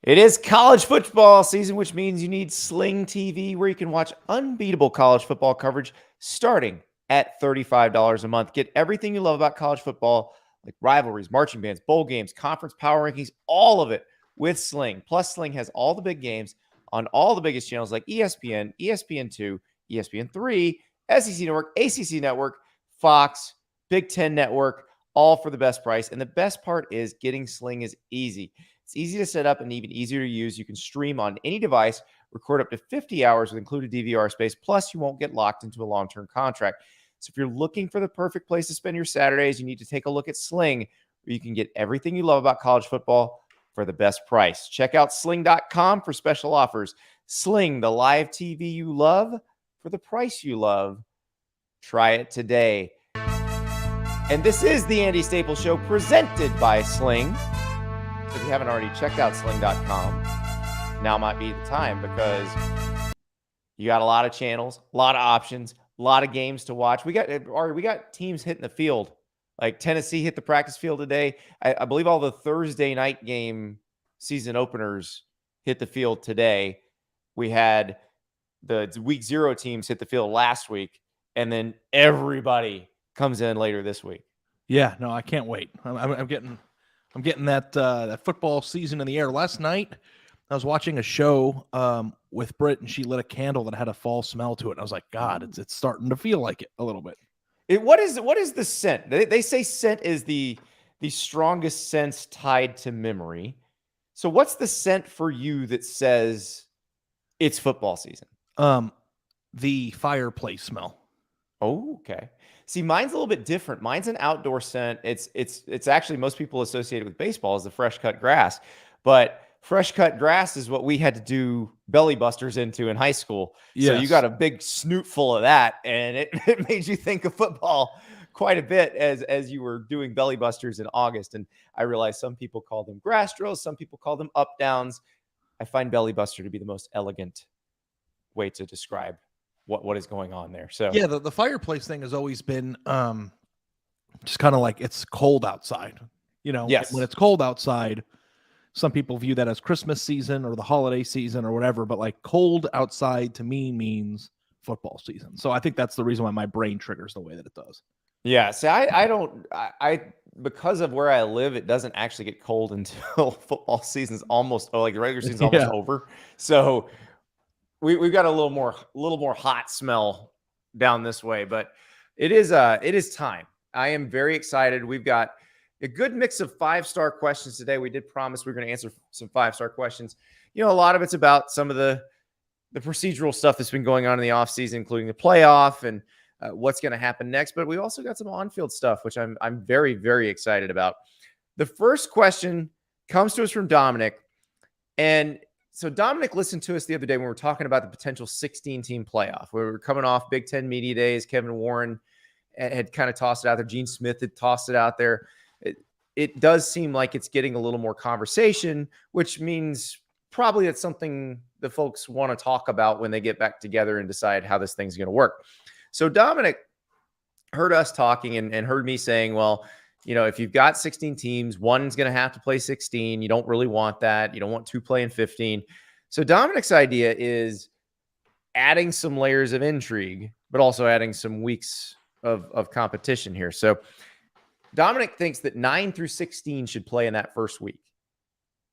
It is college football season, which means you need Sling TV, where you can watch unbeatable college football coverage starting at $35 a month. Get everything you love about college football, like rivalries, marching bands, bowl games, conference power rankings, all of it with Sling. Plus, Sling has all the big games on all the biggest channels like ESPN, ESPN2, ESPN3, SEC Network, ACC Network, Fox, Big Ten Network, all for the best price. And the best part is getting Sling is easy. It's easy to set up and even easier to use. You can stream on any device, record up to 50 hours with included DVR space. Plus, you won't get locked into a long-term contract. So if you're looking for the perfect place to spend your Saturdays, you need to take a look at Sling, where you can get everything you love about college football for the best price. Check out sling.com for special offers. Sling, the live TV you love for the price you love. Try it today. And this is the Andy Staples Show, presented by Sling. If you haven't already checked out sling.com, now might be the time, because you got a lot of channels, a lot of options, a lot of games to watch. We got teams hitting the field. Like Tennessee hit the practice field today. I believe all the Thursday night game season openers hit the field today. We had the week 0 teams hit the field last week, and then everybody comes in later this week. Yeah, no, I can't wait. I'm getting that football season in the air. Last night, I was watching a show with Britt, and she lit a candle that had a fall smell to it. And I was like, God, it's starting to feel like it a little bit. What is the scent? They say scent is the strongest sense tied to memory. So what's the scent for you that says it's football season? The fireplace smell. Oh, okay. See, mine's a little bit different. Mine's an outdoor scent. It's actually, most people associate it with baseball as the fresh cut grass, but fresh cut grass is what we had to do belly busters into in high school. Yes. So you got a big snoot full of that, and it made you think of football quite a bit as you were doing belly busters in August. And I realized some people call them grass drills, some people call them up downs. I find belly buster to be the most elegant way to describe what is going on there. So yeah, the fireplace thing has always been just kind of like, it's cold outside. You know, yes. When it's cold outside, some people view that as Christmas season or the holiday season or whatever, but like cold outside to me means football season. So I think that's the reason why my brain triggers the way that it does. Yeah. So I because of where I live, it doesn't actually get cold until football season's almost, like the regular season's almost over. So we've got a little more hot smell down this way, but it is time. I am very excited. We've got a good mix of 5-star questions today. We did promise we were going to answer some 5-star questions. You know, a lot of it's about some of the procedural stuff that's been going on in the offseason, including the playoff and what's going to happen next. But we also got some on-field stuff, which I'm very, very excited about. The first question comes to us from Dominic. And so Dominic listened to us the other day when we were talking about the potential 16-team playoff. We were coming off Big Ten Media Days. Kevin Warren had kind of tossed it out there. Gene Smith had tossed it out there. It does seem like it's getting a little more conversation, which means probably it's something the folks want to talk about when they get back together and decide how this thing's going to work. So Dominic heard us talking and heard me saying, well, you know, if you've got 16 teams, one's going to have to play 16. You don't really want that. You don't want 2 playing 15. So Dominic's idea is adding some layers of intrigue, but also adding some weeks of competition here. So Dominic thinks that 9 through 16 should play in that first week.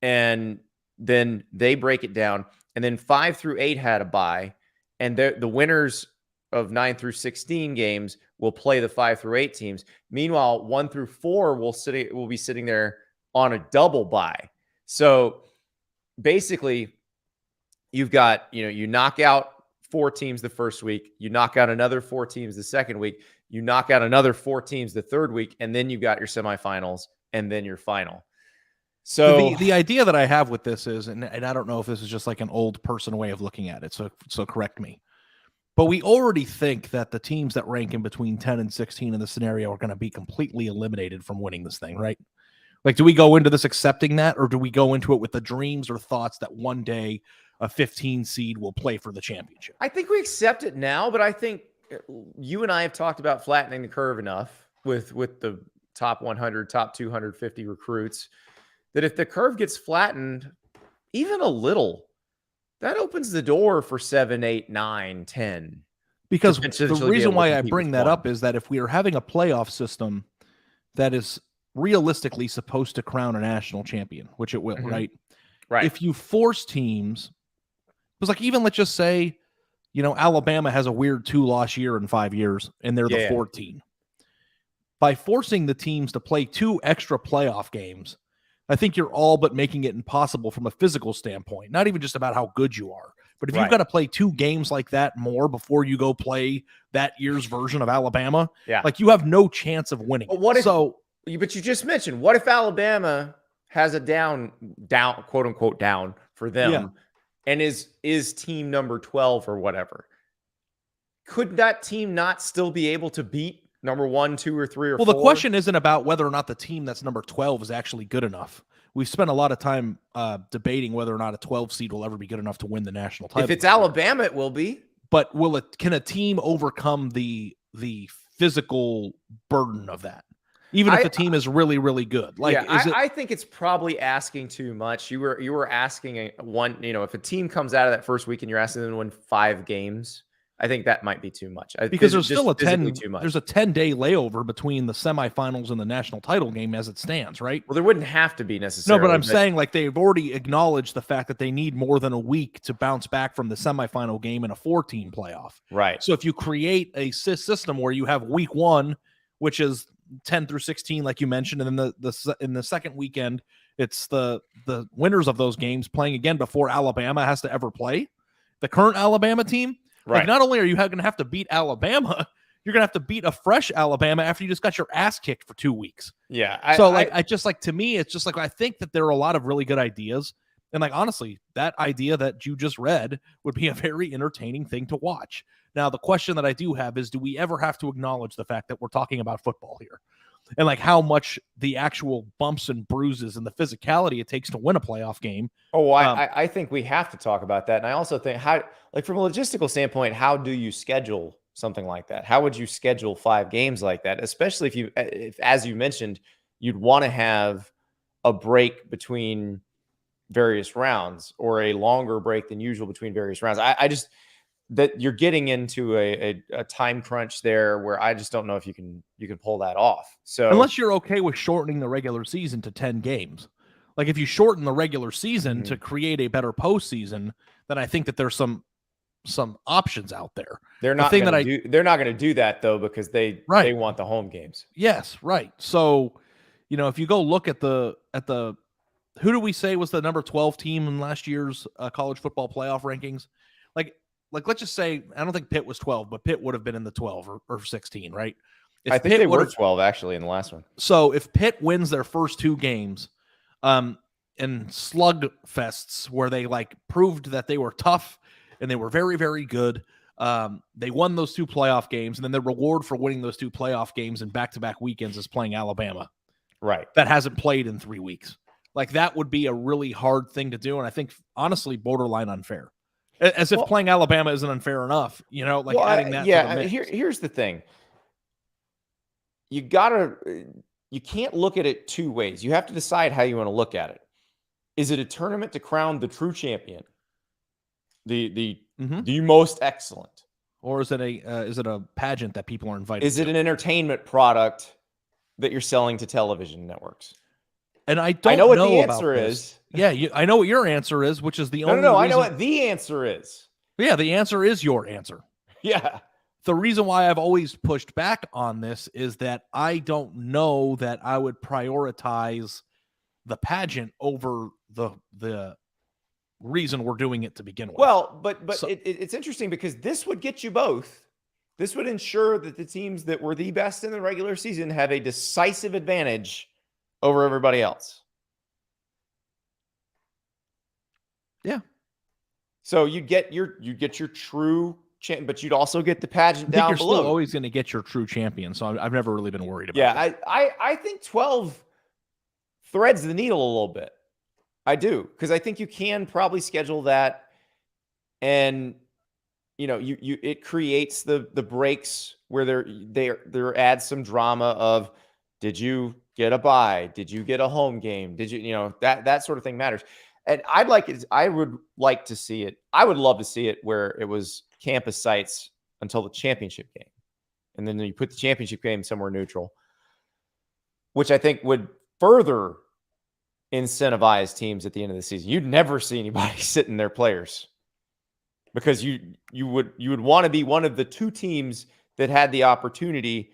And then they break it down. And then 5 through 8 had a bye. And the winners of 9 through 16 games will play the 5 through 8 teams. Meanwhile, 1 through 4 will be sitting there on a double bye. So basically, you've got, you knock out 4 teams the first week, you knock out another 4 teams the second week, you knock out another 4 teams the third week, and then you've got your semifinals and then your final. So the idea that I have with this is, and I don't know if this is just like an old person way of looking at it, so correct me, but we already think that the teams that rank in between 10 and 16 in the scenario are going to be completely eliminated from winning this thing, right? Like, do we go into this accepting that, or do we go into it with the dreams or thoughts that one day a 15 seed will play for the championship? I think we accept it now, but I think you and I have talked about flattening the curve enough with the top 100, top 250 recruits that if the curve gets flattened, even a little, that opens the door for 7, 8, 9, 10. Because to the potentially be reason able to why I compete bring with that one. up is that if we are having a playoff system that is realistically supposed to crown a national champion, which it will, right? Right. If you force teams, because like even let's just say, Alabama has a weird 2-loss year in 5 years, and they're the 14. By forcing the teams to play 2 extra playoff games, I think you're all but making it impossible from a physical standpoint. Not even just about how good you are, but if you've got to play 2 games like that more before you go play that year's version of Alabama, like you have no chance of winning. But what if? But you just mentioned, what if Alabama has a down, quote unquote down for them, and is team number 12 or whatever? Could that team not still be able to beat number 1, 2, or 3, or 4? Well, the question isn't about whether or not the team that's number 12 is actually good enough. We've spent a lot of time debating whether or not a 12 seed will ever be good enough to win the national title. If it's Alabama, it will be. But can a team overcome the physical burden of that? Even if the team is really, really good. I think it's probably asking too much. You were asking if a team comes out of that first week and you're asking them to win 5 games, I think that might be too much. Because there's still there's a 10-day layover between the semifinals and the national title game as it stands, right? Well, there wouldn't have to be necessarily. No, but I'm saying like they've already acknowledged the fact that they need more than a week to bounce back from the semifinal game in a 4-team playoff. Right. So if you create a system where you have week 1, which is 10 through 16, like you mentioned, and then in the second weekend, it's the winners of those games playing again before Alabama has to ever play. The current Alabama team, like not only are you going to have to beat Alabama, you're going to have to beat a fresh Alabama after you just got your ass kicked for 2 weeks. Yeah. To me, it's just like, I think that there are a lot of really good ideas. And like, honestly, that idea that you just read would be a very entertaining thing to watch. Now, the question that I do have is, do we ever have to acknowledge the fact that we're talking about football here? And like how much the actual bumps and bruises and the physicality it takes to win a playoff game. I think we have to talk about that. And I also think from a logistical standpoint, how do you schedule something like that? How would you schedule 5 games like that? Especially if as you mentioned, you'd want to have a break between various rounds or a longer break than usual between various rounds. I just that you're getting into a time crunch there where I just don't know if you can pull that off. So unless you're okay with shortening the regular season to 10 games, like if you shorten the regular season to create a better postseason, then I think that there's some options out there. They're not going to do that though, because they want the home games. Yes. Right. So, if you go look at the who do we say was the number 12 team in last year's college football playoff rankings? Like, let's just say, I don't think Pitt was 12, but Pitt would have been in the 12 or 16, right? I think they were 12 actually in the last one. So if Pitt wins their first 2 games, in slug fests where they like proved that they were tough and they were very, very good, they won those 2 playoff games, and then the reward for winning those 2 playoff games in back-to-back weekends is playing Alabama. Right. That hasn't played in 3 weeks. Like that would be a really hard thing to do. And I think honestly, borderline unfair. As if playing Alabama isn't unfair enough, adding that. To the mix. Here's the thing. You can't look at it 2 ways. You have to decide how you want to look at it. Is it a tournament to crown the true champion? The most excellent? Or is it a pageant that people are invited Is it an entertainment product that you're selling to television networks? And I know what the answer is. Yeah, I know what your answer is, which is the only No, I know what the answer is. Yeah, the answer is your answer. Yeah. The reason why I've always pushed back on this is that I don't know that I would prioritize the pageant over the reason we're doing it to begin with. Well, but it's interesting because this would get you both. This would ensure that the teams that were the best in the regular season have a decisive advantage over everybody else. Yeah. So you get your true champion, but you'd also get the pageant down you're below. Still always going to get your true champion. So I've never really been worried about it. Yeah, I think 12 threads the needle a little bit. I do, because I think you can probably schedule that, and it creates the breaks where there adds some drama of, did you get a bye? Did you get a home game? Did you that sort of thing matters. And I would like to see it. I would love to see it where it was campus sites until the championship game. And then you put the championship game somewhere neutral, which I think would further incentivize teams at the end of the season. You'd never see anybody sitting their players because you would want to be one of the two teams that had the opportunity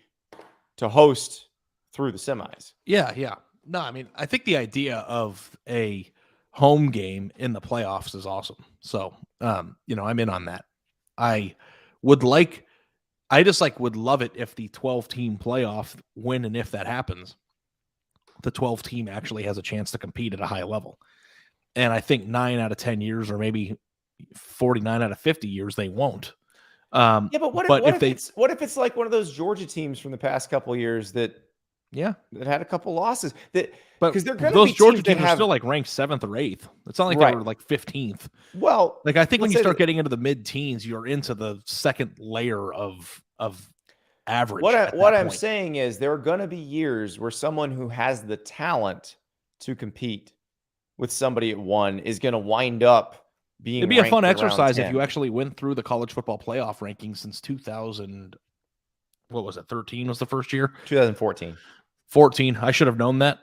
to host through the semis. Yeah. No, I mean, I think the idea of a home game in the playoffs is awesome. So, I'm in on that. I would love it if the 12-team playoff win, and if that happens, the 12-team actually has a chance to compete at a high level. And I think 9 out of 10 years, or maybe 49 out of 50 years, they won't. But what if it's like one of those Georgia teams from the past couple of years that had a couple losses, because they're going to those be Georgia teams are still like ranked 7th or 8th. It's not like they were like 15th. Well, like I think when you start getting into the mid-teens, you're into the second layer of average. What I'm saying is there are going to be years where someone who has the talent to compete with somebody at 1 is going to wind up being. It'd be a fun exercise if you actually went through the college football playoff rankings since 2000. What was it? 13 was the first year. 2014. 14. I should have known that.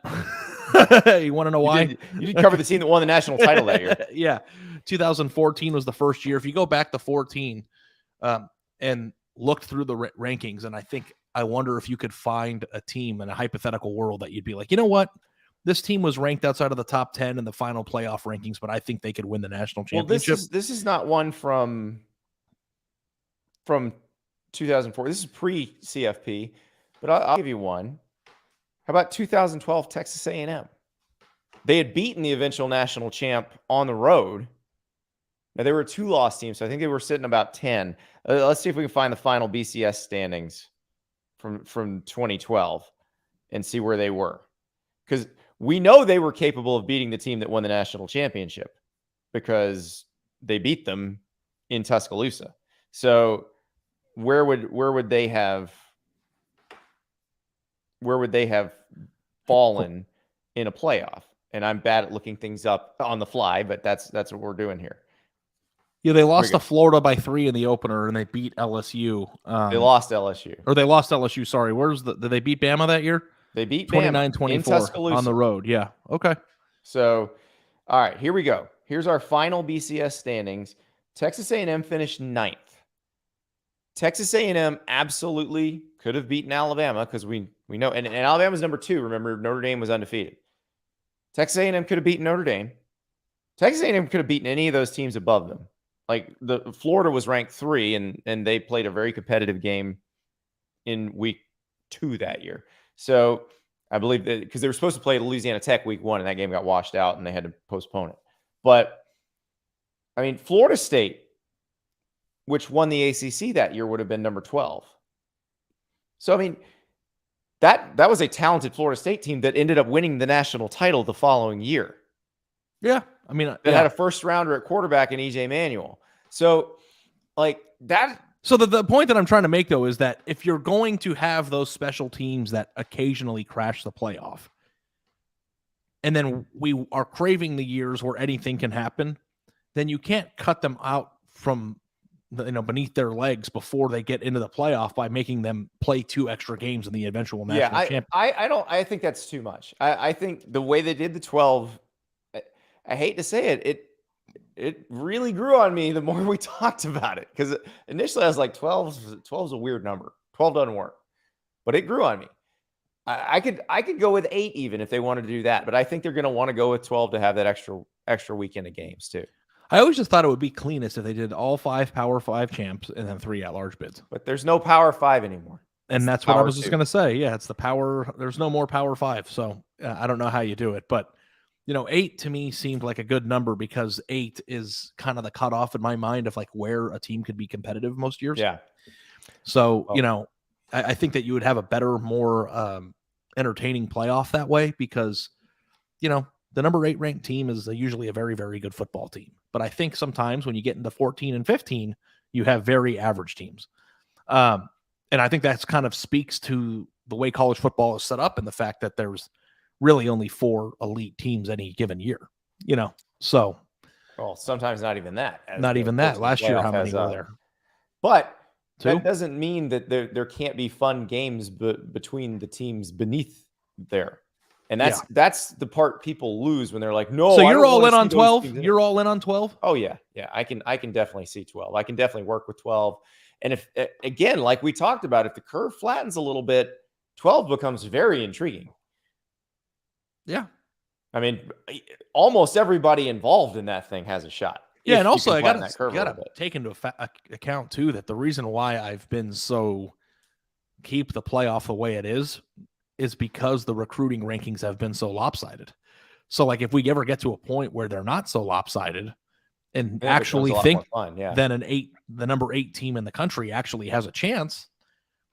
You want to know why? You did cover the team that won the national title that year. Yeah. 2014 was the first year. If you go back to 14 and looked through the rankings, and I wonder if you could find a team in a hypothetical world that you'd be like, you know what? This team was ranked outside of the top 10 in the final playoff rankings, but I think they could win the national championship. Well, this is not one from 2004. This is pre-CFP, but I'll give you one. How about 2012 Texas A&M? They had beaten the eventual national champ on the road. Now, they were a 2-loss team, so I think they were sitting about 10. Let's see if we can find the final BCS standings from 2012 and see where they were. Because we know they were capable of beating the team that won the national championship because they beat them in Tuscaloosa. So where would they have fallen in a playoff? And I'm bad at looking things up on the fly, but that's what we're doing here. Yeah, they lost to Florida by 3 in the opener, and they beat LSU. They lost LSU. Or they lost LSU, sorry. Did they beat Bama that year? They beat 29-24 on the road. Yeah. Okay. So, all right, here we go. Here's our final BCS standings. Texas A&M finished 9th. Texas A&M absolutely could have beaten Alabama because we know, and Alabama's number 2. Remember, Notre Dame was undefeated. Texas A&M could have beaten Notre Dame. Texas A&M could have beaten any of those teams above them. Like the Florida was ranked 3, and they played a very competitive game in week 2 that year. So I believe that because they were supposed to play Louisiana Tech week 1, and that game got washed out, and they had to postpone it. But I mean, Florida State, which won the ACC that year, would have been number 12. So I mean, that was a talented Florida State team that ended up winning the national title the following year. Yeah, I mean, that had a first rounder at quarterback in EJ Manuel. So like that. So the point that I'm trying to make, though, is that if you're going to have those special teams that occasionally crash the playoff, and then we are craving the years where anything can happen, then you can't cut them out from beneath their legs before they get into the playoff by making them play 2 extra games in the eventual national championship. I think that's too much. I think the way they did the 12, I hate to say it really grew on me the more we talked about it, because initially I was like 12 is a weird number. 12 doesn't work, but it grew on me. I could go with 8 even if they wanted to do that, but I think they're going to want to go with 12 to have that extra weekend of games too. I always just thought it would be cleanest if they did all 5 Power 5 champs and then 3 at-large bids. But there's no Power 5 anymore. And that's what I was just going to say. Yeah, it's the Power. There's no more Power 5. So I don't know how you do it. But, 8 to me seemed like a good number because 8 is kind of the cutoff in my mind of like where a team could be competitive most years. Yeah. So, I think that you would have a better, more entertaining playoff that way because, the number 8 ranked team is usually a very, very good football team. But I think sometimes when you get into 14 and 15, you have very average teams. And I think that's kind of speaks to the way college football is set up and the fact that there's really only 4 elite teams any given year. So Well, sometimes not even that. not even that. Last year, how many were there? But 2? that doesn't mean that there can't be fun games between the teams beneath there. And that's the part people lose when they're like, no. So I you're don't all wanna in see on those 12? teams in it." You're all in on 12? Oh yeah. Yeah. I can definitely see 12. I can definitely work with 12. And if, again, like we talked about, if the curve flattens a little bit, 12 becomes very intriguing. Yeah. I mean, almost everybody involved in that thing has a shot. Yeah, and also I got to take into account too that the reason why I've been so keep the playoff the way it is because the recruiting rankings have been so lopsided. So like if we ever get to a point where they're not so lopsided and actually think then the number 8 team in the country actually has a chance,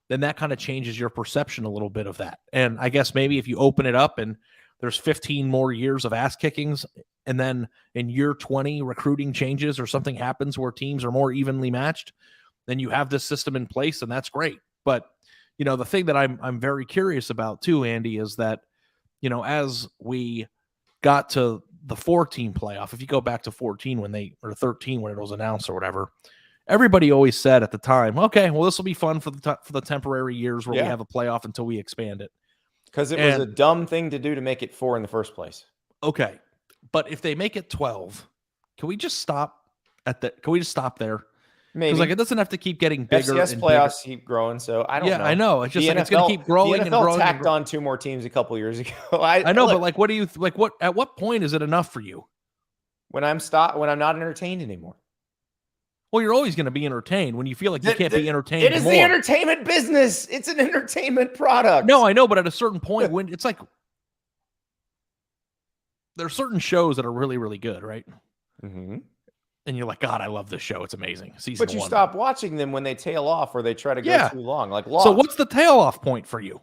then that kind of changes your perception a little bit of that. And I guess maybe if you open it up and there's 15 more years of ass kickings, and then in year 20 recruiting changes or something happens where teams are more evenly matched, then you have this system in place, and that's great. But the thing that I'm very curious about too, Andy, is that as we got to the 4-team playoff, if you go back to 14 or 13 when it was announced or whatever, everybody always said at the time, okay, well, this will be fun for the temporary years where we have a playoff until we expand it. Because it was a dumb thing to do to make it 4 in the first place. Okay. But if they make it 12, can we just stop there? Maybe. Because it doesn't have to keep getting bigger. FCS playoffs keep growing, so I don't know. Yeah, I know. It's just it's going to keep growing and growing. Tacked on 2 more teams a couple years ago. I know, but what do you at what point is it enough for you? When I'm not entertained anymore. Well, you're always going to be entertained when you feel like you can't be entertained. It is the entertainment business. It's an entertainment product. No, I know, but at a certain point, when it's like there are certain shows that are really, really good, right? Mm-hmm. And you're like, God, I love this show. It's amazing. But you stop watching them when they tail off or they try to go too long. Like Lost. So what's the tail off point for you?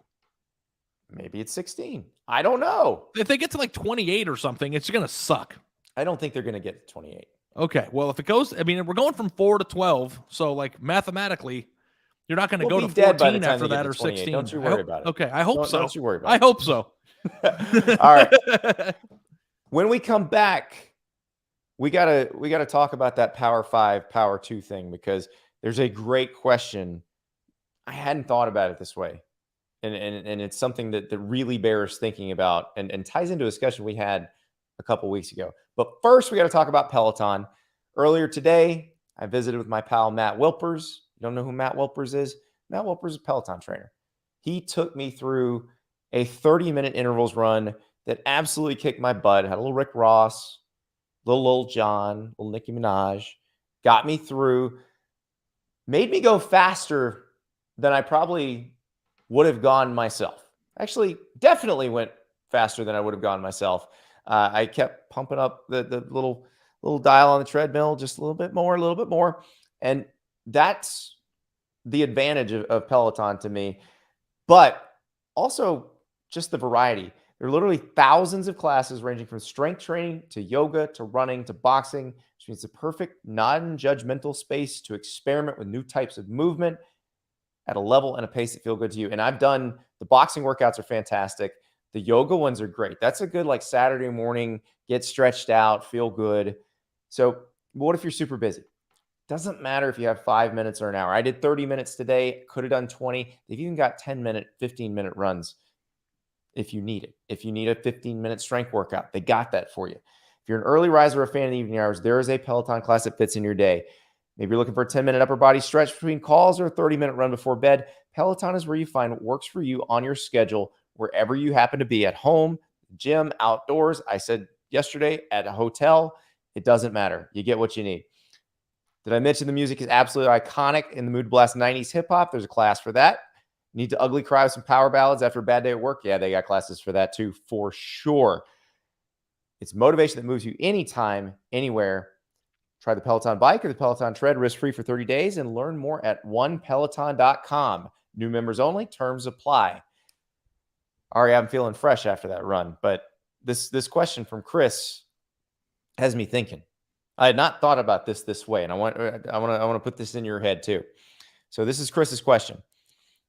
Maybe it's 16. I don't know. If they get to like 28 or something, it's going to suck. I don't think they're going to get to 28. Okay. Well, if it goes, we're going from 4 to 12. So like mathematically, you're not going to go to 14 after that or 16. Don't you worry about it. Okay. I hope so. Don't you worry about it. I hope so. All right. When we come back, we gotta talk about that Power 5, Power 2 thing, because there's a great question. I hadn't thought about it this way. And it's something that really bears thinking about and ties into a discussion we had a couple weeks ago. But first, we got to talk about Peloton. Earlier today, I visited with my pal, Matt Wilpers. You don't know who Matt Wilpers is? Matt Wilpers is a Peloton trainer. He took me through a 30-minute intervals run that absolutely kicked my butt. Had a little Rick Ross, little John, little Nicki Minaj. Got me through. Made me go faster than I probably would have gone myself. Actually, definitely went faster than I would have gone myself. I kept pumping up the little dial on the treadmill just a little bit more. And that's the advantage of Peloton to me. But also just the variety. There are literally thousands of classes ranging from strength training to yoga to running to boxing, which means the perfect non-judgmental space to experiment with new types of movement at a level and a pace that feel good to you. And I've done the boxing workouts are fantastic. The yoga ones are great. That's a good like Saturday morning, get stretched out, feel good. So what if you're super busy? Doesn't matter if you have 5 minutes or an hour. I did 30 minutes today. Could have done 20. They've even got 10-minute, 15-minute runs if you need it. If you need a 15-minute strength workout, they got that for you. If you're an early riser or a fan of the evening hours, there is a Peloton class that fits in your day. Maybe you're looking for a 10-minute upper body stretch between calls or a 30-minute run before bed. Peloton is where you find what works for you on your schedule, wherever you happen to be, at home, gym, outdoors. I said yesterday at a hotel, it doesn't matter. You get what you need. Did I mention the music is absolutely iconic in the mood blast 90s hip hop? There's a class for that. Need to ugly cry with some power ballads after a bad day at work? Yeah, they got classes for that too, for sure. It's motivation that moves you anytime, anywhere. Try the Peloton Bike or the Peloton Tread risk-free for 30 days and learn more at onepeloton.com. New members only. Terms apply. Ari, I'm feeling fresh after that run, but this question from Chris has me thinking. I had not thought about this way, and I want to put this in your head too. So this is Chris's question.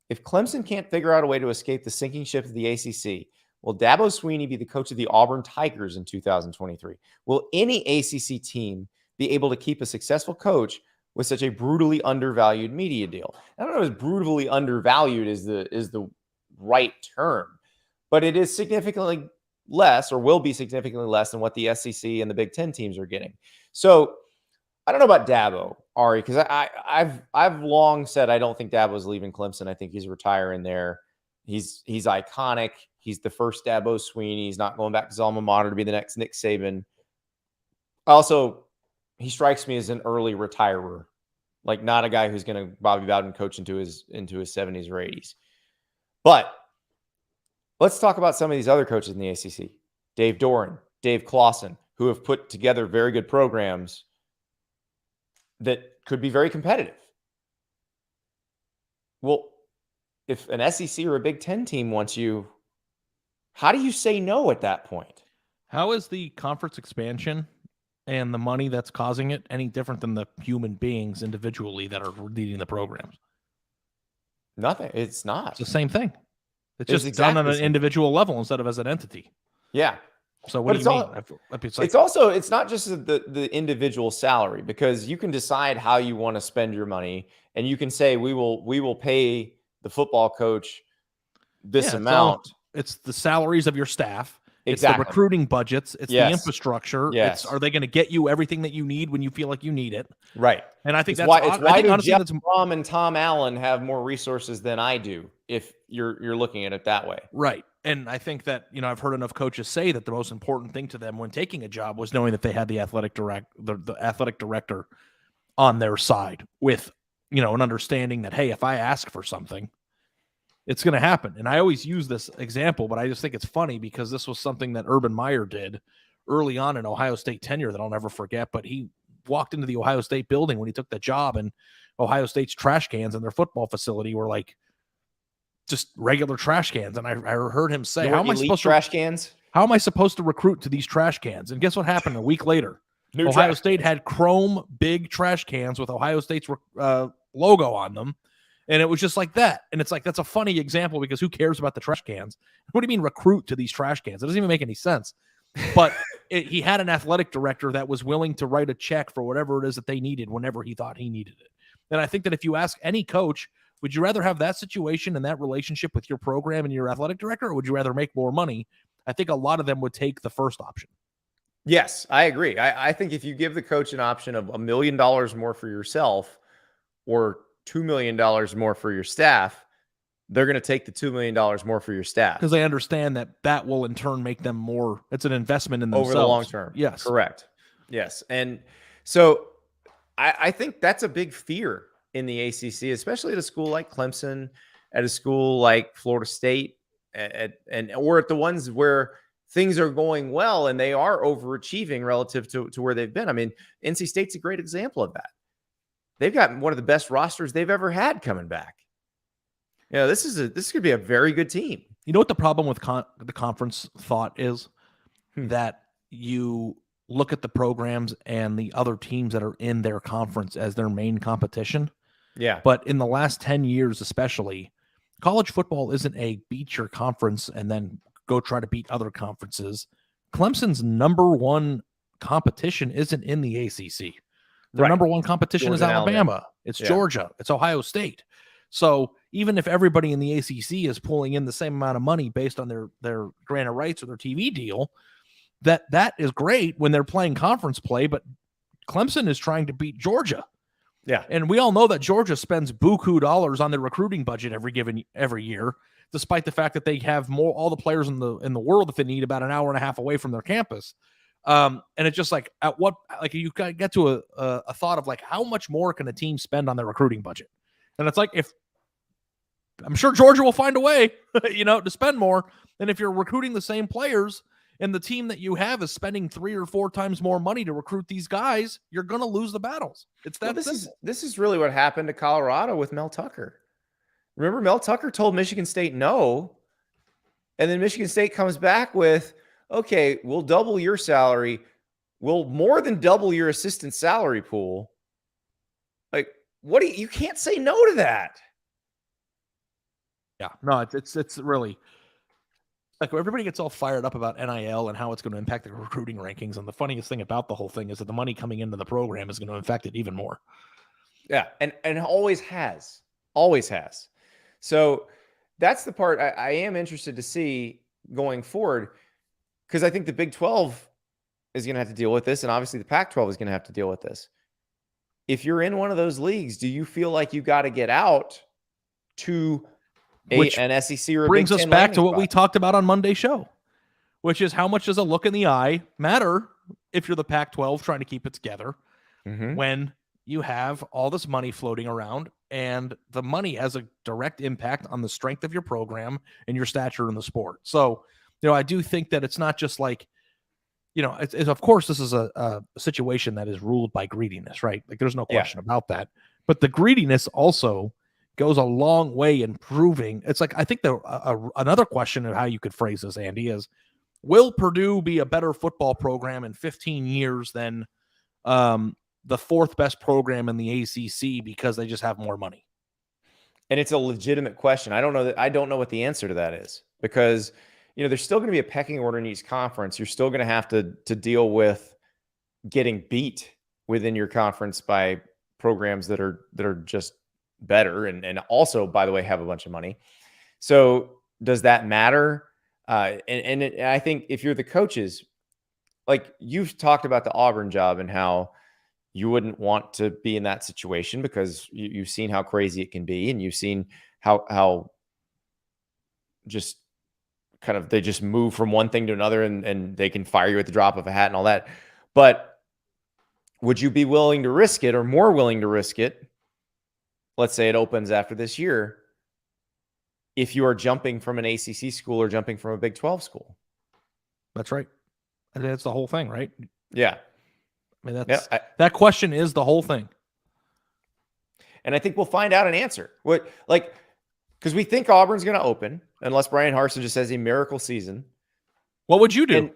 If Clemson can't figure out a way to escape the sinking ship of the ACC, Will Dabo Swinney be the coach of the Auburn Tigers in 2023? Will any ACC team be able to keep a successful coach with such a brutally undervalued media deal? I don't know if brutally undervalued is the right term, but it is significantly less, or will be significantly less, than what the SEC and the Big Ten teams are getting. So I don't know about Dabo, Ari, because I've long said I don't think Dabo's leaving Clemson. I think he's retiring there. He's iconic. He's the first Dabo Swinney. He's not going back to his alma mater to be the next Nick Saban. Also, he strikes me as an early retirer, like not a guy who's going to Bobby Bowden coach into his 70s or 80s. But let's talk about some of these other coaches in the ACC. Dave Doran, Dave Clawson, who have put together very good programs that could be very competitive. Well, if an SEC or a Big Ten team wants you, how do you say no at that point? How is the conference expansion and the money that's causing it any different than the human beings individually that are leading the programs? Nothing. It's not. It's the same thing. It's just exactly done on an individual level instead of as an entity. Yeah. So what do you mean? It's not just the individual salary, because you can decide how you want to spend your money, and you can say we will pay the football coach this amount. It's the salaries of your staff. Exactly. It's the recruiting budgets. It's the infrastructure. Yes. Are they going to get you everything that you need when you feel like you need it? Right. And I think it's why do Jeff Brom and Tom Allen have more resources than I do, if you're looking at it that way. Right. And I think that, I've heard enough coaches say that the most important thing to them when taking a job was knowing that they had the athletic director on their side with, an understanding that, hey, if I ask for something, it's going to happen. And I always use this example, but I just think it's funny because this was something that Urban Meyer did early on in Ohio State tenure that I'll never forget. But he walked into the Ohio State building when he took the job, and Ohio State's trash cans in their football facility were like just regular trash cans. And I heard him say, how am I supposed to recruit to these trash cans? And guess what happened a week later? Ohio State had chrome big trash cans with Ohio State's logo on them. And it was just like that. And it's like, that's a funny example because who cares about the trash cans? What do you mean recruit to these trash cans? It doesn't even make any sense. But he had an athletic director that was willing to write a check for whatever it is that they needed whenever he thought he needed it. And I think that if you ask any coach, would you rather have that situation and that relationship with your program and your athletic director, or would you rather make more money? I think a lot of them would take the first option. Yes, I agree. I think if you give the coach an option of $1 million more for yourself or $2 million more for your staff, they're going to take the $2 million more for your staff. Because they understand that will in turn make them more, it's an investment in themselves. Over the long term. Yes. Correct. Yes. And so I think that's a big fear in the ACC, especially at a school like Clemson, at a school like Florida State, or at the ones where things are going well and they are overachieving relative to where they've been. I mean, NC State's a great example of that. They've got one of the best rosters they've ever had coming back. This could be a very good team. You know what the problem with the conference thought is? That you look at the programs and the other teams that are in their conference as their main competition. Yeah. But in the last 10 years, especially, college football isn't a beat your conference and then go try to beat other conferences. Clemson's number one competition isn't in the ACC. Their number one competition is Alabama. It's Georgia. It's Ohio State. So even if everybody in the ACC is pulling in the same amount of money based on their grant of rights or their TV deal, that is great when they're playing conference play, but Clemson is trying to beat Georgia. Yeah. And we all know that Georgia spends buku dollars on their recruiting budget every year, despite the fact that they have all the players in the world that they need about an hour and a half away from their campus. And it's just like, you get to a thought of like, how much more can a team spend on their recruiting budget? And it's like, if I'm sure Georgia will find a way, to spend more. And if you're recruiting the same players and the team that you have is spending 3 or 4 times more money to recruit these guys, you're going to lose the battles. It's that simple. This is really what happened to Colorado with Mel Tucker. Remember, Mel Tucker told Michigan State no. And then Michigan State comes back with, okay, we'll double your salary. We'll more than double your assistant salary pool. Like, you can't say no to that. Yeah, no, it's really, like everybody gets all fired up about NIL and how it's going to impact the recruiting rankings. And the funniest thing about the whole thing is that the money coming into the program is going to affect it even more. Yeah. And always has. Always has. So that's the part I am interested to see going forward, because I think the Big 12 is going to have to deal with this. And obviously the Pac-12 is going to have to deal with this. If you're in one of those leagues, do you feel like you got to get out to an SEC or a brings Big us 10 back to what spot? we talked about on Monday's show, which is how much does a look in the eye matter if you're the Pac-12 trying to keep it together when you have all this money floating around, and the money has a direct impact on the strength of your program and your stature in the sport. So, I do think that it's not just like, it's of course, this is a situation that is ruled by greediness, right? Like there's no question about that. But the greediness also goes a long way in proving. It's like, I think another question of how you could phrase this, Andy, is, will Purdue be a better football program in 15 years than the fourth best program in the ACC because they just have more money? And it's a legitimate question. I don't know what the answer to that is, because there's still going to be a pecking order in each conference. You're still going to have to deal with getting beat within your conference by programs that are just better and also, by the way, have a bunch of money. So does that matter? And I think if you're the coaches, like you've talked about the Auburn job and how you wouldn't want to be in that situation because you've seen how crazy it can be, and you've seen how just kind of they just move from one thing to another, and they can fire you at the drop of a hat and all that. But would you be willing to risk it, or more willing to risk it? Let's say it opens after this year, if you are jumping from an ACC school or jumping from a Big 12 school. That's right. I mean, that's the whole thing, right? Yeah. I mean, that question is the whole thing. And I think we'll find out an answer. Because we think Auburn's going to open, unless Brian Harsin just has a miracle season. What would you do? And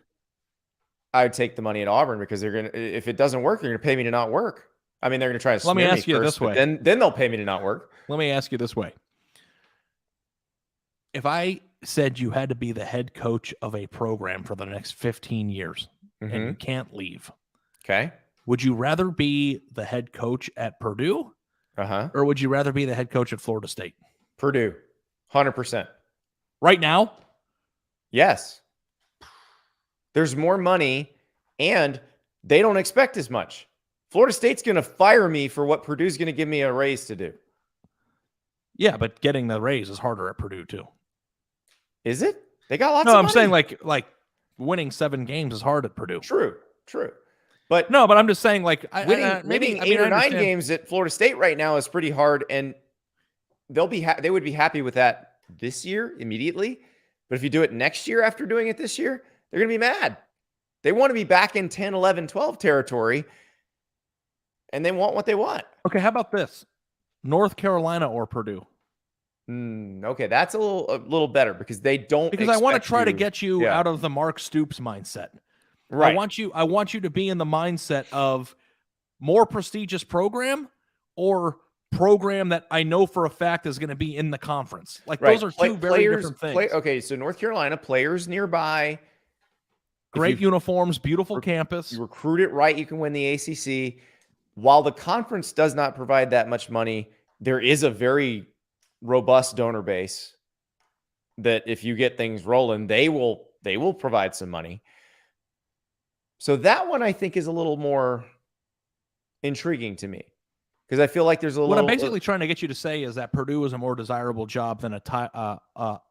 I'd take the money at Auburn, because if it doesn't work, they're going to pay me to not work. I mean, they're going to try to Let me ask you first, this way. Then they'll pay me to not work. Let me ask you this way. If I said you had to be the head coach of a program for the next 15 years and you can't leave, okay, would you rather be the head coach at Purdue or would you rather be the head coach at Florida State? Purdue, 100%. Right now? Yes. There's more money, and they don't expect as much. Florida State's going to fire me for what Purdue's going to give me a raise to do. Yeah, but getting the raise is harder at Purdue too. Is it? They got lots of money. No, I'm saying like winning 7 games is hard at Purdue. True. But no, but I'm just saying like winning 8 or 9 games at Florida State right now is pretty hard, and they would be happy with that this year immediately. But if you do it next year after doing it this year, they're going to be mad. They want to be back in 10, 11, 12 territory, and they want what they want. Okay, how about this? North Carolina or Purdue? Okay, that's a little better, because they don't. Because I want to try to get you out of the Mark Stoops mindset. Right. I want you to be in the mindset of more prestigious program or program that I know for a fact is going to be in the conference. Like those are two very different things. Okay, so North Carolina, players nearby, great uniforms, beautiful campus. You recruit it right, you can win the ACC. While the conference does not provide that much money, there is a very robust donor base that if you get things rolling, they will provide some money. So that one I think is a little more intriguing to me, because I feel like there's what I'm basically trying to get you to say is that Purdue is a more desirable job than a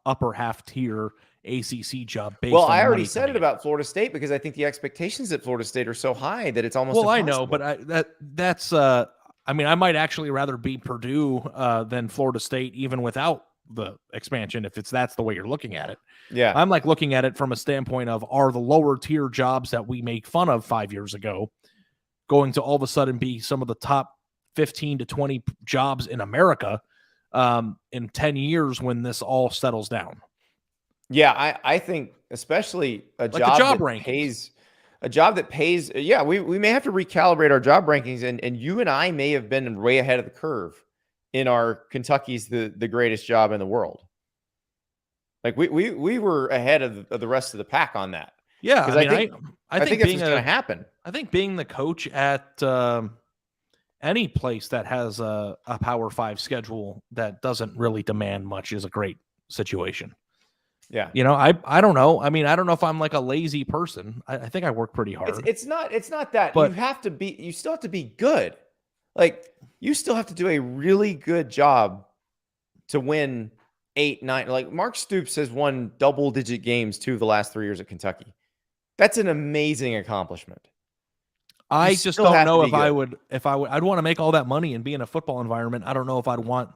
upper half tier ACC job. I already said it about Florida State, because I think the expectations at Florida State are so high that it's almost impossible. I know, but that's I mean, I might actually rather be Purdue than Florida State, even without the expansion, if that's the way you're looking at it. Yeah. I'm like looking at it from a standpoint of, are the lower tier jobs that we make fun of 5 years ago going to all of a sudden be some of the top 15 to 20 jobs in America in 10 years when this all settles down? Yeah, I think especially a job that pays. Yeah, we may have to recalibrate our job rankings, and you and I may have been way ahead of the curve in our Kentucky's the greatest job in the world. Like we were ahead of the rest of the pack on that. Yeah, Because I think that's what's going to happen. I think being the coach at any place that has a Power 5 schedule that doesn't really demand much is a great situation. Yeah. You know, I don't know. I mean, I don't know if I'm like a lazy person. I think I work pretty hard. It's not that. But you still have to be good. Like, you still have to do a really good job to win 8, 9. Like, Mark Stoops has won double-digit games 2 of the last 3 years at Kentucky. That's an amazing accomplishment. I just don't know I'd want to make all that money and be in a football environment. I don't know if I'd want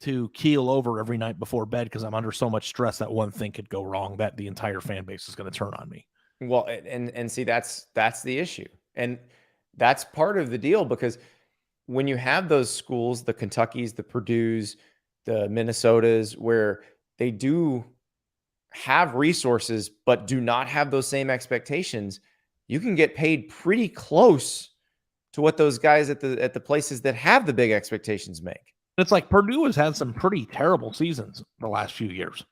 to keel over every night before bed because I'm under so much stress that one thing could go wrong that the entire fan base is going to turn on me. Well, and see, that's the issue. And that's part of the deal, because when you have those schools, the Kentuckys, the Purdues, the Minnesotas, where they do have resources but do not have those same expectations, you can get paid pretty close to what those guys at the places that have the big expectations make. It's like Purdue has had some pretty terrible seasons the last few years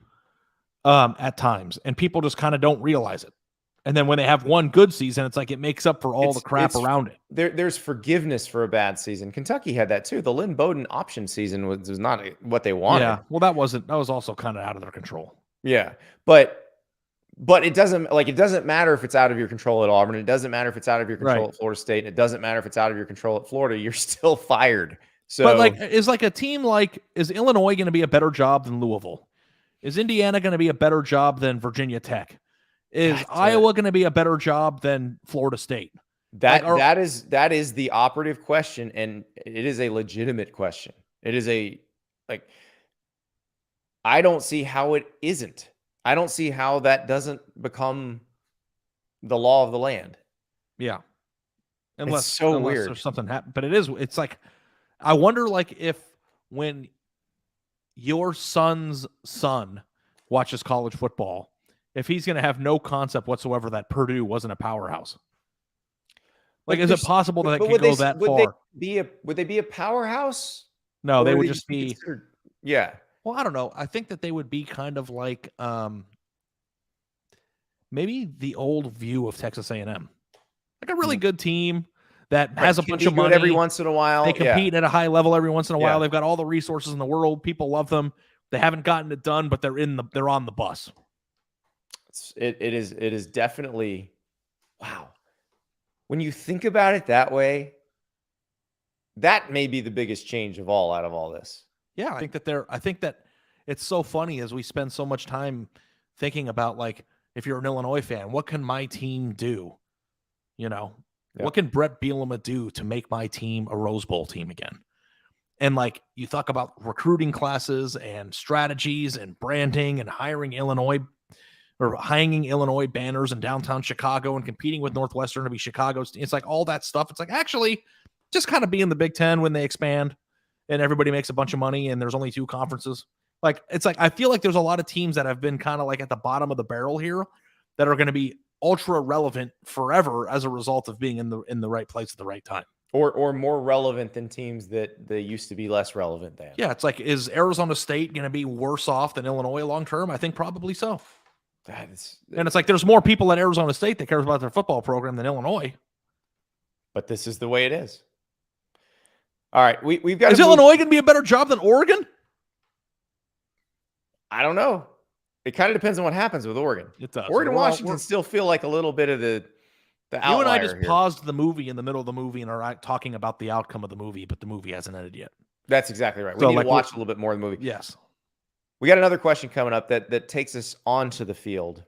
at times, and people just kind of don't realize it. And then when they have one good season, it's like it makes up for all the crap around it. There's forgiveness for a bad season. Kentucky had that too. The Lynn Bowden option season was not what they wanted. Yeah, well, that was also kind of out of their control. Yeah, but it doesn't matter if it's out of your control at Auburn. It doesn't matter if it's out of your control at Florida State. And it doesn't matter if it's out of your control at Florida. You're still fired. So, but is Illinois going to be a better job than Louisville? Is Indiana going to be a better job than Virginia Tech? Is Iowa going to be a better job than Florida State? That is the operative question, and it is a legitimate question. It is I don't see how it isn't. I don't see how that doesn't become the law of the land. Yeah. Unless weird. There's something happen. But it's like, I wonder if when your son's son watches college football, if he's going to have no concept whatsoever that Purdue wasn't a powerhouse. Like, is it possible that it could go that far? Would they be a powerhouse? No, they would just be. Yeah. Well, I don't know. I think that they would be kind of like maybe the old view of Texas A&M, like a really good team that has a bunch of money every once in a while. They compete at a high level every once in a while. They've got all the resources in the world. People love them. They haven't gotten it done, but they're on the bus. It is definitely, wow. When you think about it that way, that may be the biggest change of all out of all this. Yeah, I think that it's so funny as we spend so much time thinking about, like, if you're an Illinois fan, what can my team do? You know, what can Brett Bielema do to make my team a Rose Bowl team again? And like, you talk about recruiting classes and strategies and branding and hanging Illinois banners in downtown Chicago and competing with Northwestern to be Chicago's. It's like all that stuff. It's like, actually, just kind of be in the Big Ten when they expand and everybody makes a bunch of money and there's only 2 conferences. Like, it's like, I feel like there's a lot of teams that have been kind of like at the bottom of the barrel here that are going to be ultra relevant forever as a result of being in the right place at the right time. Or more relevant than teams that they used to be less relevant than. Yeah, it's like, is Arizona State going to be worse off than Illinois long term? I think probably so. And it's like, there's more people at Arizona State that cares about their football program than Illinois. But this is the way it is. All right, we've got. Is Illinois going to be a better job than Oregon? I don't know. It kind of depends on what happens with Oregon. It does. Oregon, Washington still feel like a little bit of the outlier. You and I just paused the movie in the middle of the movie and are talking about the outcome of the movie, but the movie hasn't ended yet. That's exactly right. We need to watch a little bit more of the movie. Yes. We got another question coming up that takes us onto the field.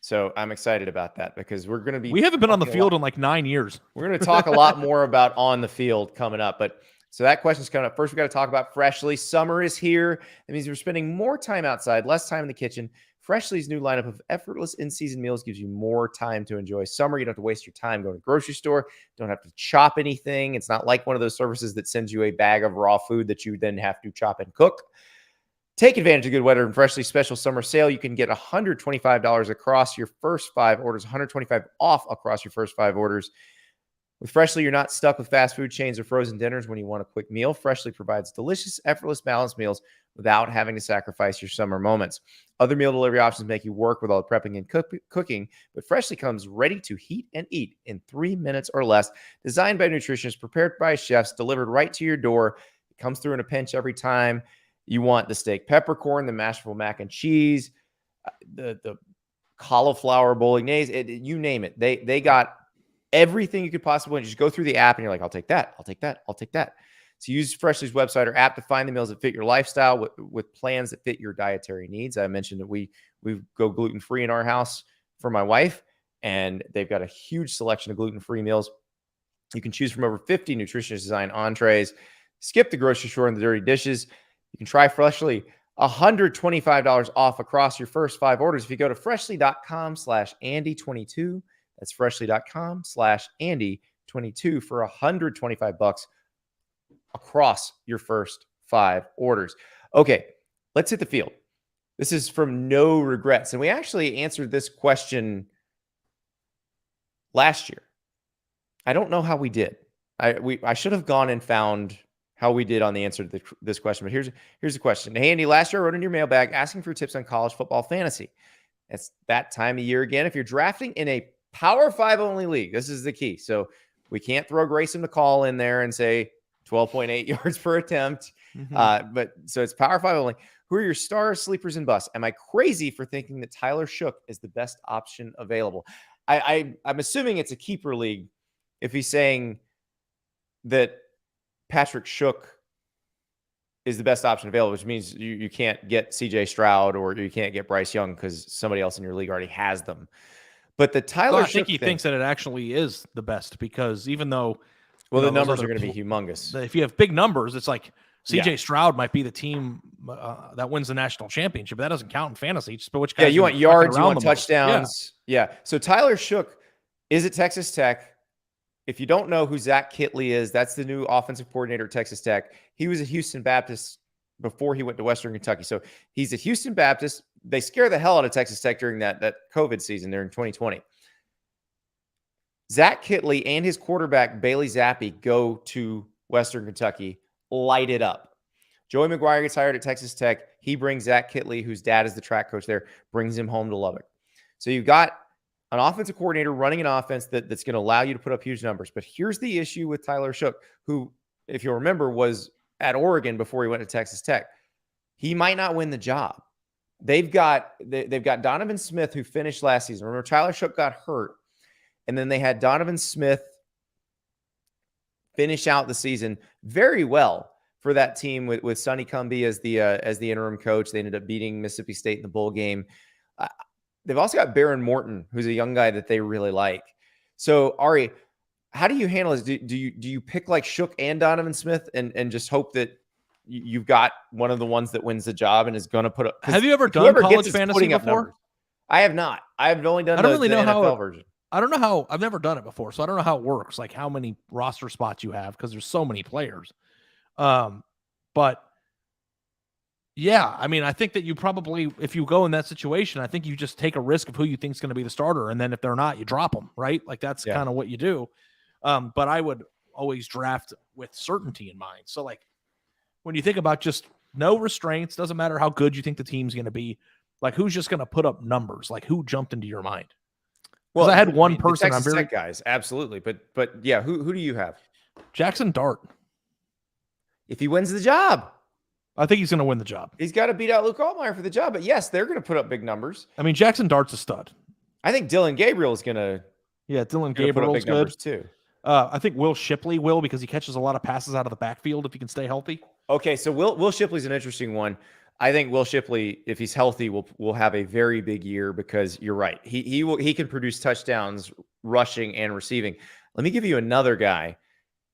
So I'm excited about that because we're going to be. We haven't been on the field in like 9 years. We're going to talk a lot more about on the field coming up. But so that question's coming up. First, we got to talk about Freshly. Summer is here. That means we're spending more time outside, less time in the kitchen. Freshly's new lineup of effortless in-season meals gives you more time to enjoy summer. You don't have to waste your time going to the grocery store. Don't have to chop anything. It's not like one of those services that sends you a bag of raw food that you then have to chop and cook. Take advantage of good weather and Freshly's special summer sale. You can get $125 across your first 5 orders, $125 off across your first 5 orders. With Freshly, you're not stuck with fast food chains or frozen dinners when you want a quick meal. Freshly provides delicious, effortless, balanced meals without having to sacrifice your summer moments. Other meal delivery options make you work with all the prepping and cooking, but Freshly comes ready to heat and eat in 3 minutes or less. Designed by nutritionists, prepared by chefs, delivered right to your door. It comes through in a pinch every time. You want the steak peppercorn, the Mashable mac and cheese, the cauliflower bolognese, you name it. They got everything you could possibly want. You just go through the app and you're like, I'll take that. I'll take that. I'll take that. So use Freshly's website or app to find the meals that fit your lifestyle with plans that fit your dietary needs. I mentioned that we go gluten-free in our house for my wife, and they've got a huge selection of gluten-free meals. You can choose from over 50 nutritious designed entrees. Skip the grocery store and the dirty dishes. You can try Freshly $125 off across your first 5 orders if you go to freshly.com/Andy22. That's freshly.com/Andy22 for $125 across your first 5 orders. Okay, let's hit the field. This is from No Regrets. And we actually answered this question last year. I don't know how we did. I should have gone and found how we did on the answer to this question. But here's the question. Hey, Andy, last year I wrote in your mailbag asking for tips on college football fantasy. It's that time of year again. If you're drafting in a Power 5 only league, this is the key. So we can't throw Grayson McCall in there and say 12.8 yards per attempt. But so it's Power 5 only. Who are your stars, sleepers, and busts? Am I crazy for thinking that Tyler Shough is the best option available? I'm assuming it's a keeper league if he's saying that Patrick Shough is the best option available, which means you can't get CJ Stroud or you can't get Bryce Young because somebody else in your league already has them. But the Tyler Shough, I think he thinks that it actually is the best because even though the numbers are going to be humongous. If you have big numbers, it's like CJ Stroud might be the team that wins the national championship. But that doesn't count in fantasy. Just which guys you want yards, you want touchdowns. Yeah. So Tyler Shough is at Texas Tech. If you don't know who Zach Kittley is, that's the new offensive coordinator at Texas Tech. He was at Houston Baptist before he went to Western Kentucky. So he's at Houston Baptist. They scare the hell out of Texas Tech during that COVID season there in 2020. Zach Kittley and his quarterback, Bailey Zappi, go to Western Kentucky, light it up. Joey McGuire gets hired at Texas Tech. He brings Zach Kittley, whose dad is the track coach there, brings him home to Lubbock. So you've got an offensive coordinator running an offense that's going to allow you to put up huge numbers. But here's the issue with Tyler Shough, who, if you'll remember, was at Oregon before he went to Texas Tech. He might not win the job. They've got Donovan Smith, who finished last season. Remember, Tyler Shough got hurt. And then they had Donovan Smith finish out the season very well for that team with Sonny Cumbie as the interim coach. They ended up beating Mississippi State in the bowl game. They've also got Baron Morton, who's a young guy that they really like. So, Ari, how do you handle this? Do you pick like Shough and Donovan Smith and just hope that you've got one of the ones that wins the job and is going to put up? Have you ever done college fantasy before? I have not. I've only done the NFL version. I don't know how. I've never done it before, so I don't know how it works, like how many roster spots you have, because there's so many players. But yeah, I mean, I think that you probably, if you go in that situation, I think you just take a risk of who you think is going to be the starter, and then if they're not, you drop them, right? Like that's kind of what you do. But I would always draft with certainty in mind. So like when you think about just no restraints, doesn't matter how good you think the team's going to be, like who's just going to put up numbers, like who jumped into your mind? Well, I had one person. The Texas Tech guys, absolutely, but yeah, who do you have? Jackson Dart. If he wins the job, I think he's going to win the job. He's got to beat out Luke Altmaier for the job, but yes, they're going to put up big numbers. I mean, Jackson Dart's a stud. I think Dylan Gabriel is going to. Yeah, Dylan Gabriel's good too. I think Will Shipley will, because he catches a lot of passes out of the backfield if he can stay healthy. Okay, so Will Shipley's an interesting one. I think Will Shipley, if he's healthy, will have a very big year, because you're right. He can produce touchdowns rushing and receiving. Let me give you another guy,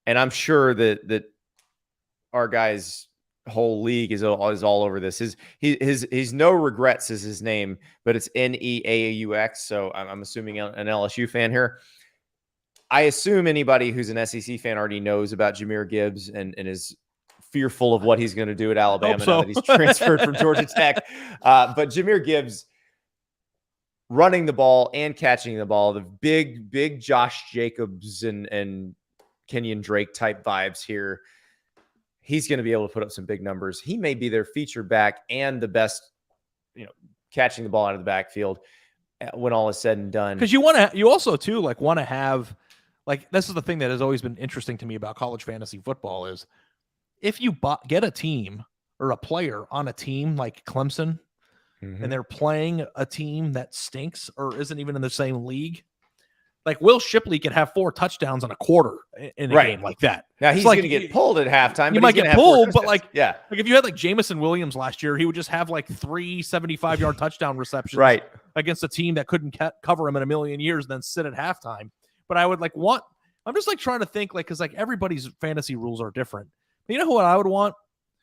and I'm sure that our guys' whole league is all over this. His No Regrets is his name, but it's Neaux. So I'm assuming an LSU fan here. I assume anybody who's an SEC fan already knows about Jahmyr Gibbs and is fearful of what he's going to do at Alabama now that he's transferred from Georgia Tech. But Jahmyr Gibbs running the ball and catching the ball, the big Josh Jacobs and Kenyon Drake type vibes here. he's going to be able to put up some big numbers. He may be their featured back and the best, catching the ball out of the backfield when all is said and done. Because you also too want to have, this is the thing that has always been interesting to me about college fantasy football is if you get a team or a player on a team like Clemson, and they're playing a team that stinks or isn't even in the same league. Like Will Shipley could have 4 touchdowns in a quarter in a game like that. Now he's going to get pulled at halftime. He might get pulled, but if you had Jamison Williams last year, he would just have 3 75-yard touchdown receptions against a team that couldn't cover him in a million years and then sit at halftime. But I would I'm just trying to think because everybody's fantasy rules are different. But you know what I would want?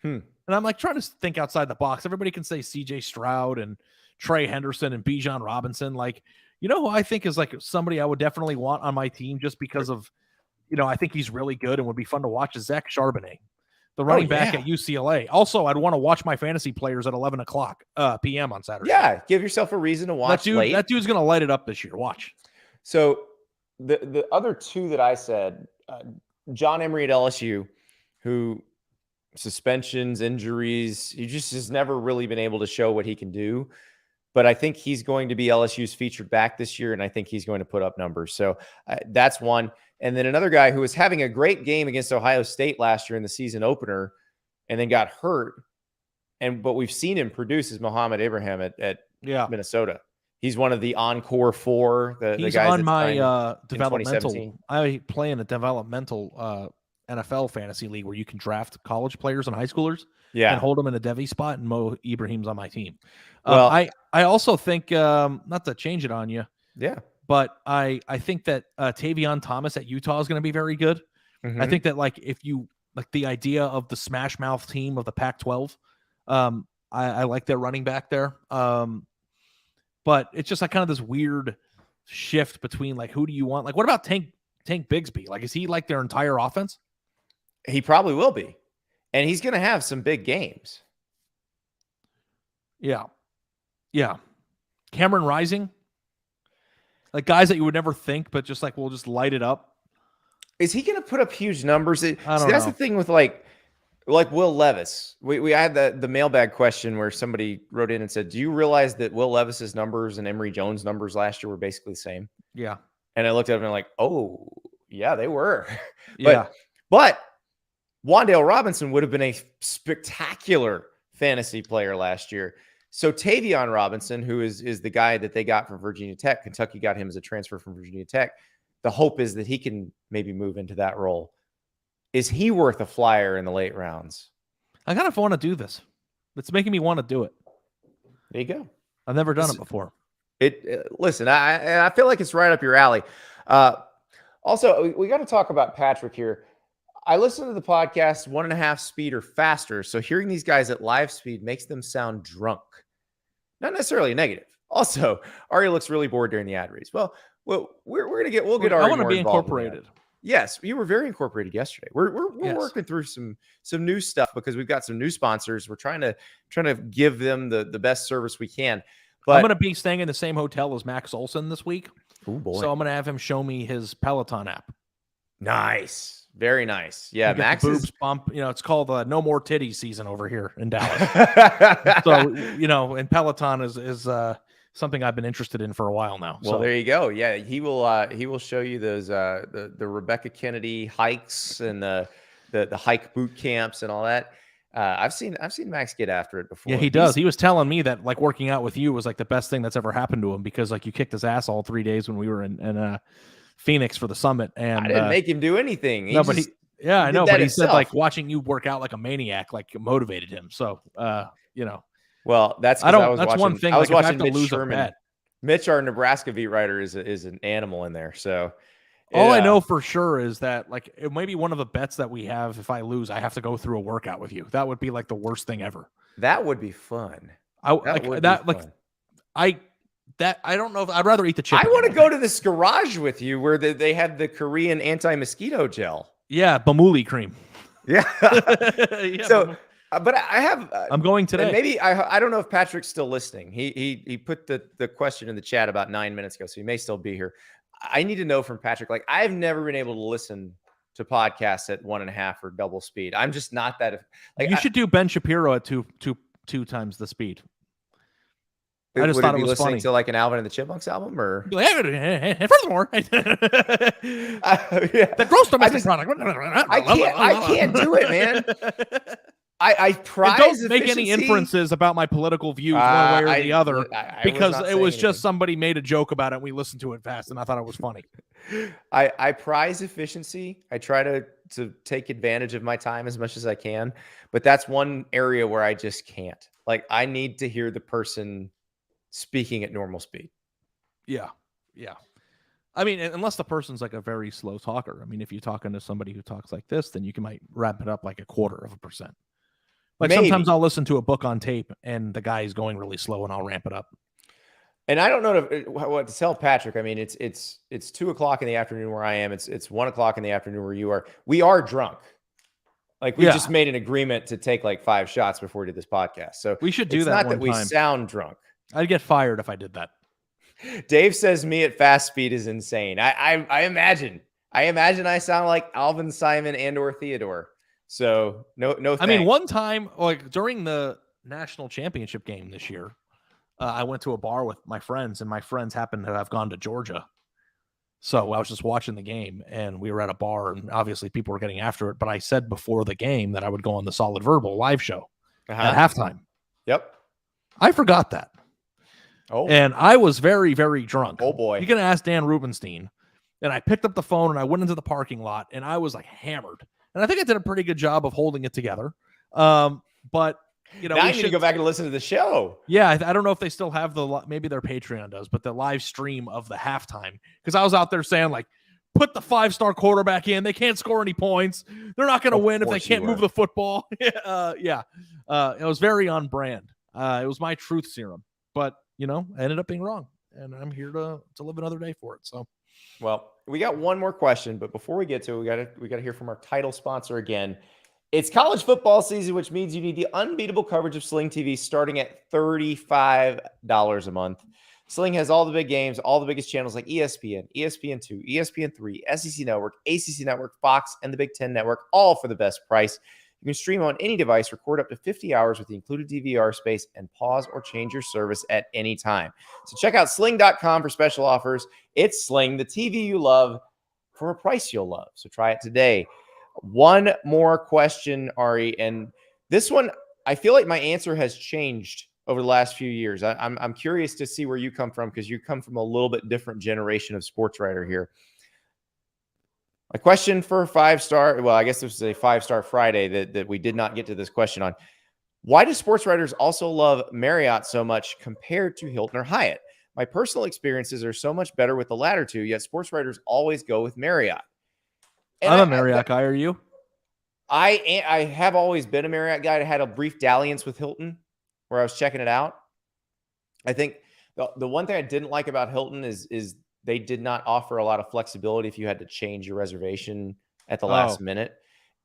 And I'm trying to think outside the box. Everybody can say CJ Stroud and Trey Henderson and Bijan Robinson. Who I think is somebody I would definitely want on my team just because of, I think he's really good and would be fun to watch is Zach Charbonnet, the running back at UCLA. Also, I'd want to watch my fantasy players at 11 o'clock p.m. on Saturday. Yeah, give yourself a reason to watch late. That dude's going to light it up this year. Watch. So the other two that I said, John Emery at LSU, who suspensions, injuries, he just has never really been able to show what he can do. But I think he's going to be LSU's featured back this year, and I think he's going to put up numbers. So that's one. And then another guy who was having a great game against Ohio State last year in the season opener and then got hurt. But we've seen him produce is Muhammad Abraham at Minnesota. He's one of the Encore 4. The guys on my developmental. I play in a developmental NFL fantasy league where you can draft college players and high schoolers and hold them in a Devy spot, and Mo Ibrahim's on my team. Well, I also think, not to change it on you, but I think that Tavion Thomas at Utah is going to be very good. I think that if you the idea of the smash mouth team of the Pac-12, I like their running back there. But it's just kind of this weird shift between who do you want? What about Tank Bigsby? Is he their entire offense? He probably will be. And he's going to have some big games. Yeah. Yeah. Cameron Rising. Guys that you would never think, but just we'll just light it up. Is he going to put up huge numbers? I don't know. That's the thing with Will Levis. We had the mailbag question where somebody wrote in and said, do you realize that Will Levis's numbers and Emory Jones' numbers last year were basically the same? Yeah. And I looked at him and oh, yeah, they were. Yeah. But Wan'Dale Robinson would have been a spectacular fantasy player last year. So Tavion Robinson, who is the guy that they got from Virginia Tech, Kentucky got him as a transfer from Virginia Tech. The hope is that he can maybe move into that role. Is he worth a flyer in the late rounds? I kind of want to do this. It's making me want to do it. There you go. I've never done it before. Listen, I feel like it's right up your alley. Also, we got to talk about Patrick here. I listen to the podcast 1.5 speed or faster. So hearing these guys at live speed makes them sound drunk. Not necessarily negative. Also, Ari looks really bored during the ad reads. Well, we'll get Ari. I want to be incorporated. Yes, you were very incorporated yesterday. We're working through some new stuff because we've got some new sponsors. We're trying to give them the best service we can. But I'm going to be staying in the same hotel as Max Olson this week. Oh boy! So I'm going to have him show me his Peloton app. Nice. Very nice. Yeah, Max boobs bump. It's called No More Titties season over here in Dallas. So, and Peloton is something I've been interested in for a while now. Well, there you go. Yeah, he will show you those the Rebecca Kennedy hikes and the hike boot camps and all that. I've seen Max get after it before. Yeah, he does. He was telling me that working out with you was the best thing that's ever happened to him because you kicked his ass all 3 days when we were in Phoenix for the summit. And I didn't make him do anything. I know. But he said watching you work out like a maniac motivated him. So Well, that's one thing. I was watching Mitch Sherman. Mitch, our Nebraska beat writer, is an animal in there. So all I know for sure is that it may be one of the bets that we have. If I lose, I have to go through a workout with you. That would be the worst thing ever. That would be fun. I don't know if I'd rather eat the chicken. I want to go to this garage with you where they had the Korean anti-mosquito gel. Yeah, Bamuli cream. Yeah. So, but I have. I'm going today. Maybe I don't know if Patrick's still listening. He put the question in the chat about 9 minutes ago, so he may still be here. I need to know from Patrick. I've never been able to listen to podcast at 1.5 or double speed. I'm just not that. Like, you should do Ben Shapiro at two times the speed. I just thought it was listening funny to like an Alvin and the Chipmunks album, or furthermore, the gross domestic product. I can't do it, man. I prize don't make any inferences about my political views one way or the other, because it was just somebody made a joke about it and we listened to it fast and I thought it was funny. I prize efficiency. I try to take advantage of my time as much as I can, but that's one area where I just can't. Like, I need to hear the person speaking at normal speed. Yeah. I mean, unless the person's like a very slow talker. I mean, if you're talking to somebody who talks like this, then you might wrap it up like 0.25%. Like, maybe. Sometimes I'll listen to a book on tape and the guy is going really slow and I'll ramp it up. And I don't know what to tell Patrick. I mean, it's 2:00 in the afternoon where I am. It's 1:00 in the afternoon where you are. We are drunk. Like, we just made an agreement to take like 5 shots before we did this podcast. So we should do it's that. Not that we sound drunk. I'd get fired if I did that. Dave says me at fast speed is insane. I imagine I sound like Alvin, Simon, and/or Theodore. So no. Thanks. I mean, one time, like during the national championship game this year, I went to a bar with my friends, and my friends happened to have gone to Georgia. So I was just watching the game, and we were at a bar, and obviously people were getting after it. But I said before the game that I would go on the Solid Verbal live show at halftime. Yep. I forgot that. Oh. And I was very, very drunk. Oh, boy. You can ask Dan Rubenstein. And I picked up the phone, and I went into the parking lot, and I was like hammered. And I think I did a pretty good job of holding it together. But now you need to go back and listen to the show. Yeah, I don't know if they still have maybe their Patreon does, but the live stream of the halftime, because I was out there saying, like, put the 5-star quarterback in. They can't score any points. They're not going to win if they can't move the football. It was very on brand. It was my truth serum, but I ended up being wrong, and I'm here to live another day for it. So, well, we got one more question, but before we get to it, we got to hear from our title sponsor again. It's college football season, which means you need the unbeatable coverage of Sling TV starting at $35 a month. Sling has all the big games, all the biggest channels like ESPN, ESPN2, ESPN3, SEC Network, ACC Network, Fox, and the Big Ten Network, all for the best price. You can stream on any device, record up to 50 hours with the included DVR space, and pause or change your service at any time. So check out sling.com for special offers. It's Sling, the TV you love for a price you'll love. So try it today. One more question, Ari, and this one, I feel like my answer has changed over the last few years. I'm curious to see where you come from, because you come from a little bit different generation of sports writer here. A question for 5-star. Well, I guess this is a 5-star Friday that we did not get to this question on. Why do sports writers also love Marriott so much compared to Hilton or Hyatt? My personal experiences are so much better with the latter two, yet sports writers always go with Marriott. And I'm a Marriott guy. Are you? I have always been a Marriott guy. I had a brief dalliance with Hilton where I was checking it out. I think the one thing I didn't like about Hilton is they did not offer a lot of flexibility if you had to change your reservation at the last minute.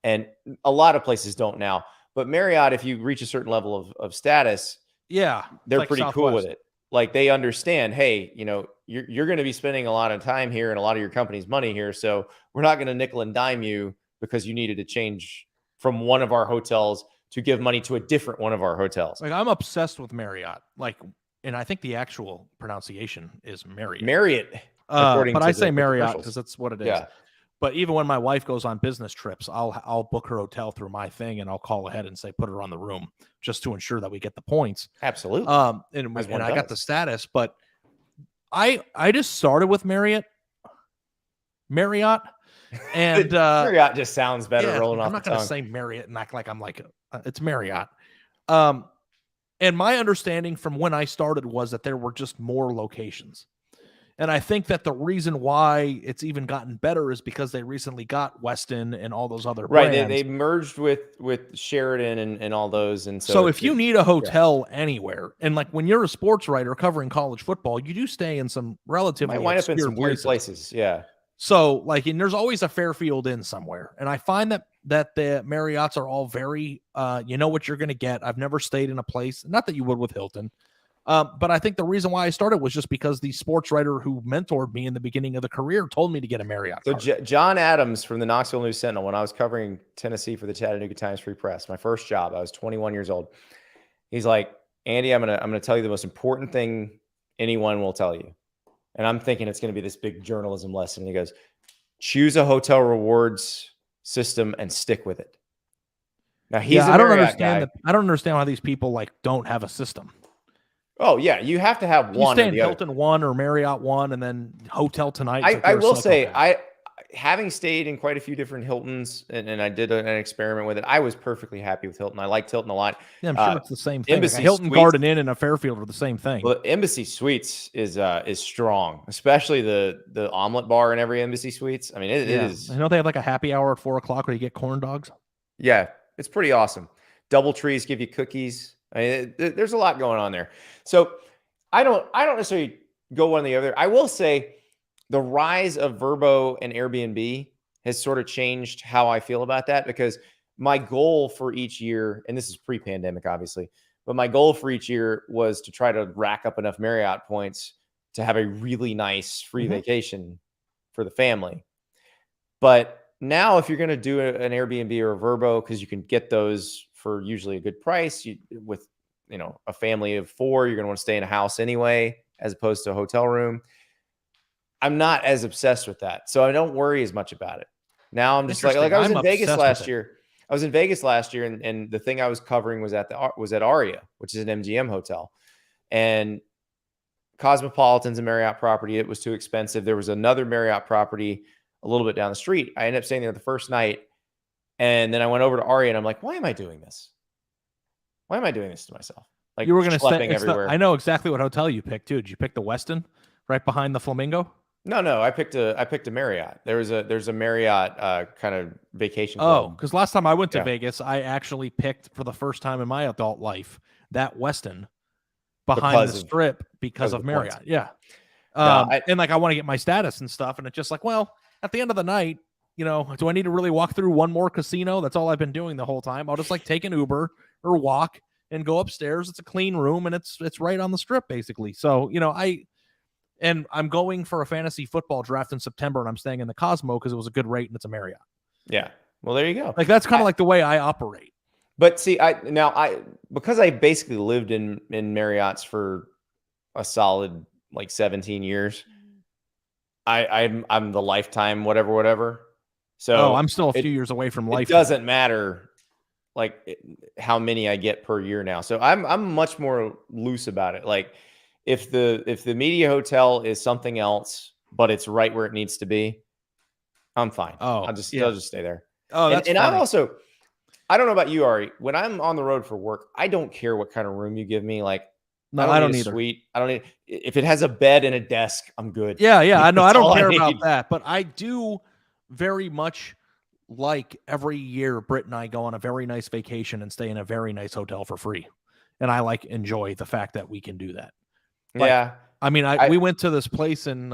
And a lot of places don't now. But Marriott, if you reach a certain level of status, they're like pretty Southwest. Cool with it. Like, they understand, hey, you're going to be spending a lot of time here and a lot of your company's money here. So we're not going to nickel and dime you because you needed to change from one of our hotels to give money to a different one of our hotels. Like, I'm obsessed with Marriott. Like, and I think the actual pronunciation is Marriott. Marriott. But I say Marriott because that's what it is. Yeah. But even when my wife goes on business trips, I'll book her hotel through my thing, and I'll call ahead and say, put her on the room, just to ensure that we get the points. Absolutely. And I got the status, but I just started with Marriott. And Marriott just sounds better rolling off the tongue. I'm not going to say Marriott and act like I'm like, it's Marriott. And my understanding from when I started was that there were just more locations. And I think that the reason why it's even gotten better is because they recently got Westin and all those other brands. Right. They merged with Sheridan and all those. And so if you need a hotel anywhere, and like when you're a sports writer covering college football, you do stay in some relatively might wind up in some weird places. Yeah. So like, and there's always a Fairfield Inn somewhere. And I find that the Marriotts are all very, you know what you're going to get. I've never stayed in a place, not that you would with Hilton, But I think the reason why I started was just because the sports writer who mentored me in the beginning of the career told me to get a Marriott So card. John Adams from the Knoxville News Sentinel, when I was covering Tennessee for the Chattanooga Times Free Press, my first job, I was 21 years old. He's like, Andy, I'm gonna tell you the most important thing anyone will tell you. And I'm thinking it's going to be this big journalism lesson. And he goes, choose a hotel rewards system and stick with it. Now he's a I don't Marriott understand guy. that. I don't understand how these people like don't have a system. Oh yeah, you have to have You one. stay or in the other. Hilton one or Marriott one, and then Hotel Tonight. I will say, having stayed in quite a few different Hiltons, and I did an experiment with it. I was perfectly happy with Hilton. I liked Hilton a lot. Yeah, I'm sure it's the same thing. Embassy Like a Hilton Suites- Garden Inn and a Fairfield are the same thing. Well, Embassy Suites is strong, especially the omelet bar in every Embassy Suites. I mean, it is. I know they have like a happy hour at 4:00 where you get corn dogs. Yeah, it's pretty awesome. DoubleTrees give you cookies. I mean, there's a lot going on there. So I don't necessarily go one or the other. I will say the rise of Vrbo and Airbnb has sort of changed how I feel about that, because my goal for each year, and this is pre-pandemic, obviously, but my goal for each year was to try to rack up enough Marriott points to have a really nice free vacation for the family. But now if you're going to do an Airbnb or a Vrbo, because you can get those for usually a good price, with a family of 4, you're going to want to stay in a house anyway, as opposed to a hotel room. I'm not as obsessed with that, so I don't worry as much about it. Now I'm just like I was in Vegas last year. I was in Vegas last year, and the thing I was covering was at Aria, which is an MGM hotel, and Cosmopolitan's a Marriott property. It was too expensive. There was another Marriott property a little bit down the street. I ended up staying there the first night, and then I went over to Aria, and I'm like, why am I doing this? Why am I doing this to myself? Like, you were going to stay everywhere. I know exactly what hotel you picked too. Did you pick the Westin right behind the Flamingo? No, I picked a Marriott. There's a Marriott kind of vacation club. Oh, because last time I went to Vegas, I actually picked for the first time in my adult life that Westin behind the strip because of Marriott. Points. Yeah. And like I want to get my status and stuff, and it's just like, well, at the end of the night, do I need to really walk through one more casino? That's all I've been doing the whole time. I'll just like take an Uber or walk and go upstairs. It's a clean room and it's right on the strip basically. So, I'm going for a fantasy football draft in September, and I'm staying in the Cosmo because it was a good rate and it's a Marriott. Yeah. Well, there you go. Like that's kind of like the way I operate. But see, because I basically lived in Marriotts for a solid like 17 years. I'm the lifetime whatever. So I'm still a few years away from life. It doesn't matter how many I get per year now. So I'm much more loose about it. Like if the media hotel is something else, but it's right where it needs to be, I'm fine. I'll just stay there. Oh, that's and I'm also, I don't know about you, Ari. When I'm on the road for work, I don't care what kind of room you give me. Like, no, I don't need a suite. I don't need. If it has a bed and a desk, I'm good. Yeah. I know. I don't care about that, but I do very much like every year Britt and I go on a very nice vacation and stay in a very nice hotel for free, and I enjoy the fact that we can do that. Yeah. I mean, we went to this place in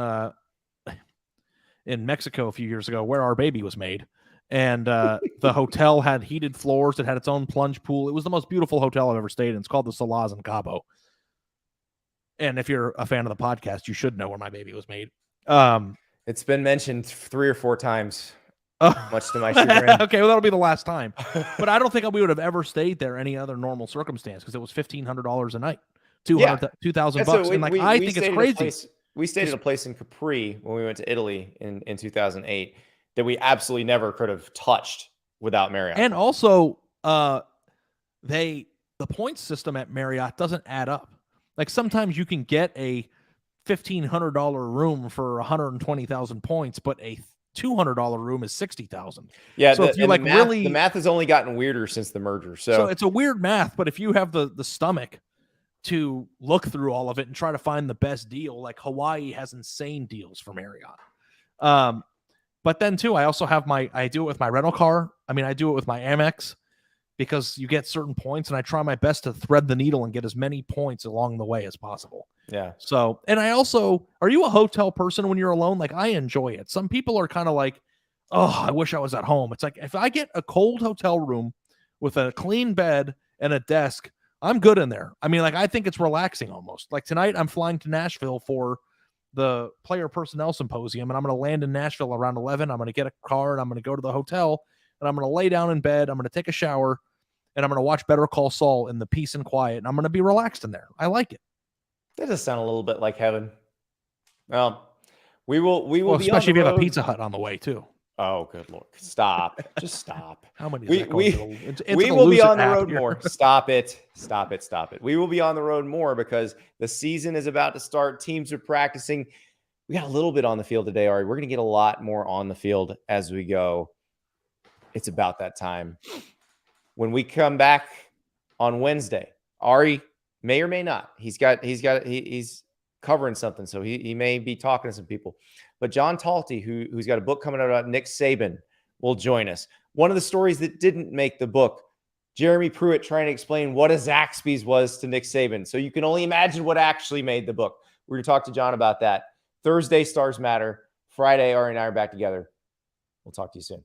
Mexico a few years ago where our baby was made. And the hotel had heated floors. It had its own plunge pool. It was the most beautiful hotel I've ever stayed in. It's called the Solaz in Cabo. And if you're a fan of the podcast, you should know where my baby was made. It's been mentioned 3 or 4 times, much to my chagrin. Okay, well, that'll be the last time. But I don't think we would have ever stayed there any other normal circumstance because it was $1,500 a night, $2,000. And I think it's crazy. We stayed at a place in Capri when we went to Italy in 2008 that we absolutely never could have touched without Marriott. And also, the point system at Marriott doesn't add up. Like sometimes you can get a $1,500 room for 120,000 points, but a $200 room is 60,000. Yeah, so if you the math has only gotten weirder since the merger. So it's a weird math, but if you have the stomach to look through all of it and try to find the best deal, like Hawaii has insane deals for Marriott. But then too, I also have I do it with my rental car. I mean, I do it with my Amex because you get certain points, and I try my best to thread the needle and get as many points along the way as possible. Yeah. So, and I also, are you a hotel person when you're alone? Like I enjoy it. Some people are kind of like, oh, I wish I was at home. It's like, if I get a cold hotel room with a clean bed and a desk, I'm good in there. I mean, like, I think it's relaxing almost. Like tonight, I'm flying to Nashville for the player personnel symposium, and I'm going to land in Nashville around 11. I'm going to get a car, and I'm going to go to the hotel, and I'm going to lay down in bed. I'm going to take a shower, and I'm going to watch Better Call Saul in the peace and quiet, and I'm going to be relaxed in there. I like it. That does sound a little bit like heaven. Well, we will be especially if you road. have a Pizza Hut on the way too. Oh, good Lord. Stop. Just stop. How many? We will be on the road here. more. Stop it. We will be on the road more because the season is about to start. Teams are practicing. We got a little bit on the field today, Ari. We're going to get a lot more on the field as we go. It's about that time. When we come back on Wednesday, Ari may or may not. He's covering something, so he may be talking to some people. But John Talty, who's got a book coming out about Nick Saban, will join us. One of the stories that didn't make the book, Jeremy Pruitt trying to explain what a Zaxby's was to Nick Saban. So you can only imagine what actually made the book. We're going to talk to John about that. Thursday, Stars Matter. Friday, Ari and I are back together. We'll talk to you soon.